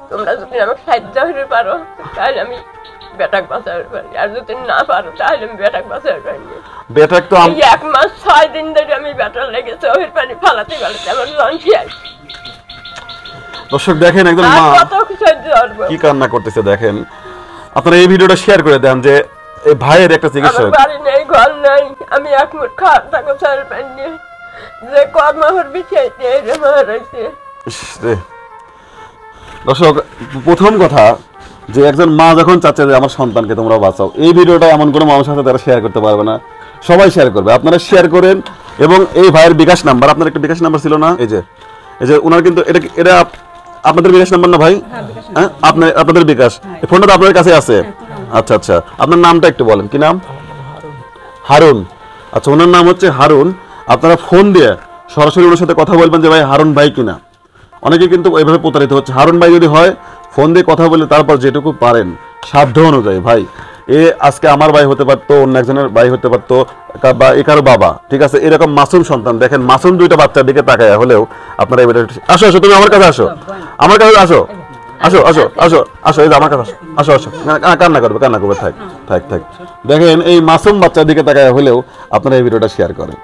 তোমরা যদি আমাকে সাহায্য হতে পারো তাহলে আমি বেটাক বাঁচাতে পারি, আর যদি না পারো তাহলে আমি বেটাক বাঁচাতে পারিনি। বেটাক তো 1 মাস 6 দিন ধরে আমি বেটার লেগে চোখের পানি ফালাতে ফালাতে আমার লঞ্চি আসি। দর্শক দেখেন একজন মা কি কান্না করতেছে দেখেন। আপনারা এই ভিডিওটা শেয়ার করে দেন যে এই ভাইয়ের একটা চিকিৎসা। আমার বাড়ি নেই, ঘর নাই, আমি এক মুঠ খাওয়ার টাকা চাল পাইনি, যে কর্মহর বিষয়তে এরকম হয়েছে। দর্শক প্রথম কথা যে একজন মা যখন চাচ্ছে যে আমার সন্তানকে তোমরা বাঁচাও, এই ভিডিওটা এমন কোনো মানুষের সাথে তারা শেয়ার করতে পারবে না, সবাই শেয়ার করবে। আপনারা শেয়ার করেন এবং এই ভাইয়ের বিকাশ নাম্বার, আপনার একটা বিকাশ নাম্বার ছিল না, এই যে ওনার কিন্তু এটা আপনাদের বিকাশ নাম্বার না ভাই? হ্যাঁ আপনাদের বিকাশ, এই ফোনটা তো আপনাদের কাছে আছে। আচ্ছা আচ্ছা, আপনার নামটা একটু বলেন, কি নাম? হারুন। আচ্ছা, ওনার নাম হচ্ছে হারুন। আপনারা ফোন দিয়ে সরাসরি ওনার সাথে কথা বলবেন যে ভাই হারুন ভাই কিনা। অনেকে কিন্তু এইভাবে প্রতারিত হচ্ছে। হারুন ভাই যদি হয় ফোন দিয়ে কথা বলে তারপর যেটুকু পারেন সাধ্য অনুযায়ী, ভাই এ আজকে আমার ভাই হতে পারতো, অন্য একজনের ভাই হতে পারতো, বা একারও বাবা, ঠিক আছে? এরকম মাসুম সন্তান দেখেন, মাসুম দুইটা বাচ্চার দিকে তাকায় হলেও আপনারা এবার আসো আসো, তুমি আমার কাছে আসো, আমার কাছে আসো, আসো আসো আসো আসো, এই যে আমার কাছে আসো, আসো আসো, কান্না করবে থাক থাক থাক। দেখেন এই মাসুম বাচ্চার দিকে তাকায় হলেও আপনারা এই ভিডিওটা শেয়ার করেন।